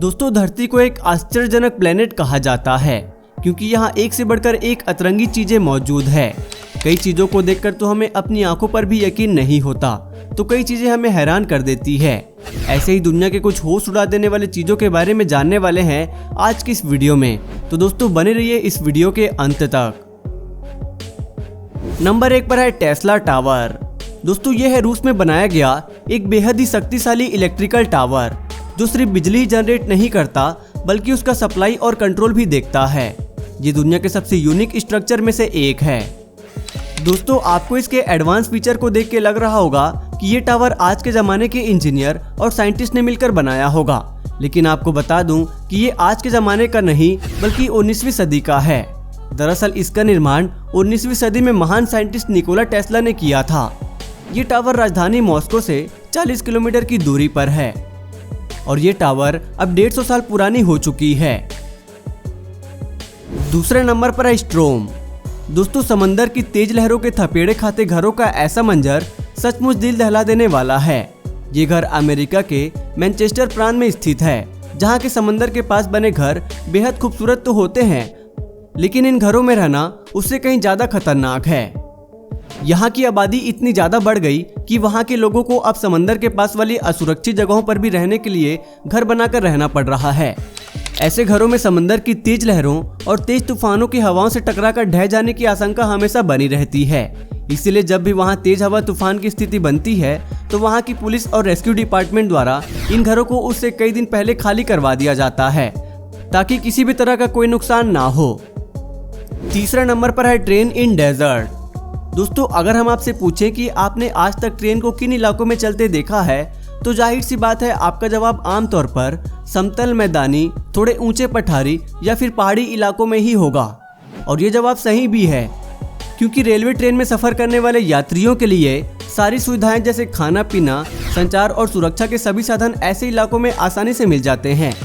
दोस्तों धरती को एक आश्चर्यजनक प्लेनेट कहा जाता है क्योंकि यहाँ एक से बढ़कर एक अतरंगी चीजें मौजूद है। कई चीजों को देखकर तो हमें अपनी आंखों पर भी यकीन नहीं होता, तो कई चीजें हमें हैरान कर देती है। ऐसे ही दुनिया के कुछ होश उड़ा देने वाले चीजों के बारे में जानने वाले हैं आज की इस वीडियो में, तो दोस्तों बने रहिए इस वीडियो के अंत तक। नंबर 1 पर है टेस्ला टावर। दोस्तों ये है रूस में बनाया गया एक बेहद ही शक्तिशाली इलेक्ट्रिकल टावर जो सिर्फ बिजली ही जनरेट नहीं करता बल्कि उसका सप्लाई और कंट्रोल भी देखता है। ये दुनिया के सबसे यूनिक स्ट्रक्चर में से एक है। दोस्तों आपको इसके एडवांस फीचर को देख के लग रहा होगा कि ये टावर आज के ज़माने के इंजीनियर और साइंटिस्ट ने मिलकर बनाया होगा, लेकिन आपको बता दूं कि ये आज के ज़माने का नहीं बल्कि 19वीं सदी का है। दरअसल इसका निर्माण 19वीं सदी में महान साइंटिस्ट निकोला टेस्ला ने किया था। ये टावर राजधानी मॉस्को से 40 किलोमीटर की दूरी पर है और ये टावर अब 150 साल पुरानी हो चुकी है। दूसरे नंबर पर है स्ट्रोम। दोस्तों समंदर की तेज लहरों के थपेड़े खाते घरों का ऐसा मंजर सचमुच दिल दहला देने वाला है। ये घर अमेरिका के मैनचेस्टर प्रांत में स्थित है, जहाँ के समंदर के पास बने घर बेहद खूबसूरत तो होते हैं, लेकिन इन घरों में रहना उससे कहीं ज्यादा खतरनाक है। यहाँ की आबादी इतनी ज्यादा बढ़ गई कि वहाँ के लोगों को अब समंदर के पास वाली असुरक्षित जगहों पर भी रहने के लिए घर बनाकर रहना पड़ रहा है। ऐसे घरों में समंदर की तेज लहरों और तेज तूफानों की हवाओं से टकराकर ढह जाने की आशंका हमेशा बनी रहती है। इसलिए जब भी वहाँ तेज हवा तूफान की स्थिति बनती है तो वहाँ की पुलिस और रेस्क्यू डिपार्टमेंट द्वारा इन घरों को उससे कई दिन पहले खाली करवा दिया जाता है ताकि किसी भी तरह का कोई नुकसान ना हो। तीसरा नंबर पर है ट्रेन इन डेजर्ट। दोस्तों अगर हम आपसे पूछें कि आपने आज तक ट्रेन को किन इलाकों में चलते देखा है, तो जाहिर सी बात है आपका जवाब आमतौर पर समतल मैदानी, थोड़े ऊंचे पठारी या फिर पहाड़ी इलाकों में ही होगा। और ये जवाब सही भी है क्योंकि रेलवे ट्रेन में सफर करने वाले यात्रियों के लिए सारी सुविधाएं जैसे खाना पीना, संचार और सुरक्षा के सभी साधन ऐसे इलाकों में आसानी से मिल जाते हैं।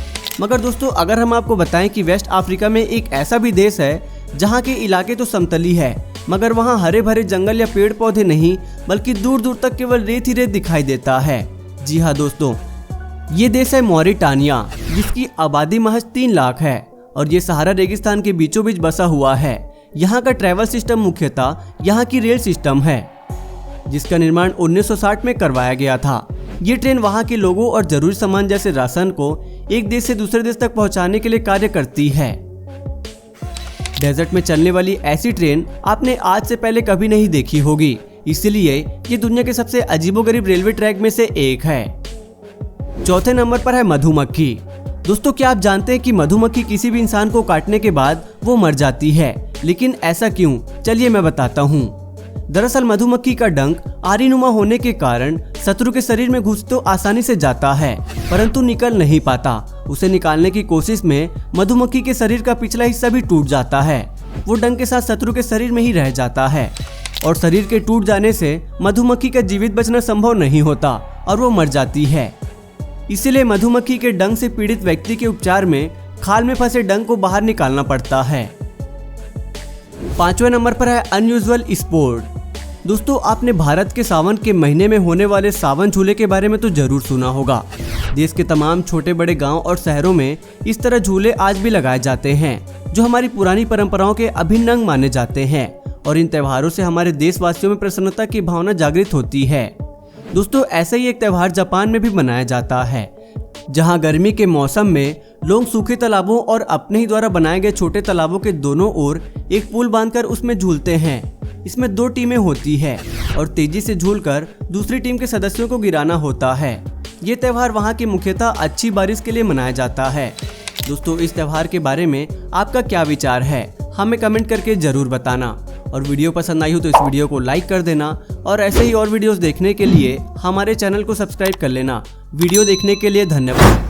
मगर दोस्तों अगर हम आपको बताएं कि वेस्ट अफ्रीका में एक ऐसा भी देश है जहाँ के इलाके तो समतली है, मगर वहाँ हरे भरे जंगल या पेड़ पौधे नहीं बल्कि दूर दूर तक केवल रेत ही रेत दिखाई देता है। जी हाँ दोस्तों, ये देश है मॉरिटानिया, जिसकी आबादी महज 3 लाख है और ये सहारा रेगिस्तान के बीचों बीच बसा हुआ है। यहाँ का ट्रैवल सिस्टम मुख्यतः यहाँ की रेल सिस्टम है, जिसका निर्माण 1960 में करवाया गया था। ये ट्रेन वहाँ के लोगों और जरूरी सामान जैसे राशन को एक देश से दूसरे देश तक पहुँचाने के लिए कार्य करती है। डेजर्ट में चलने वाली ऐसी ट्रेन आपने आज से पहले कभी नहीं देखी होगी, इसलिए ये दुनिया के सबसे अजीबोगरीब रेलवे ट्रैक में से एक है। चौथे नंबर पर है मधुमक्खी। दोस्तों क्या आप जानते हैं कि मधुमक्खी किसी भी इंसान को काटने के बाद वो मर जाती है, लेकिन ऐसा क्यों? चलिए मैं बताता हूँ। दरअसल मधुमक्खी का डंक आरीनुमा होने के कारण शत्रु के शरीर में घुस तो आसानी से जाता है परंतु निकल नहीं पाता। उसे निकालने की कोशिश में मधुमक्खी के शरीर का पिछला हिस्सा भी टूट जाता है। वो डंक के साथ शत्रु के शरीर में ही रह जाता है और शरीर के टूट जाने से मधुमक्खी का जीवित बचना संभव नहीं होता और वो मर जाती है। इसीलिए मधुमक्खी के डंक से पीड़ित व्यक्ति के उपचार में खाल में फंसे डंक को बाहर निकालना पड़ता है। 5वें नंबर पर है अनयूजुअल स्पोर्ट। दोस्तों आपने भारत के सावन के महीने में होने वाले सावन झूले के बारे में तो जरूर सुना होगा। देश के तमाम छोटे बड़े गांव और शहरों में इस तरह झूले आज भी लगाए जाते हैं जो हमारी पुरानी परंपराओं के अभिन्न अंग माने जाते हैं और इन त्योहारों से हमारे देशवासियों में प्रसन्नता की भावना जागृत होती है। दोस्तों ऐसा ही एक त्योहार जापान में भी मनाया जाता है, जहां गर्मी के मौसम में लोग सूखे तालाबों और अपने ही द्वारा बनाए गए छोटे तालाबों के दोनों ओर एक पुल बांधकर उसमें झूलते हैं। इसमें 2 टीमें होती है और तेजी से झूलकर दूसरी टीम के सदस्यों को गिराना होता है। ये त्यौहार वहाँ की मुख्यतः अच्छी बारिश के लिए मनाया जाता है। दोस्तों इस त्यौहार के बारे में आपका क्या विचार है, हमें कमेंट करके जरूर बताना। और वीडियो पसंद आई हो तो इस वीडियो को लाइक कर देना और ऐसे ही और वीडियोस देखने के लिए हमारे चैनल को सब्सक्राइब कर लेना। वीडियो देखने के लिए धन्यवाद।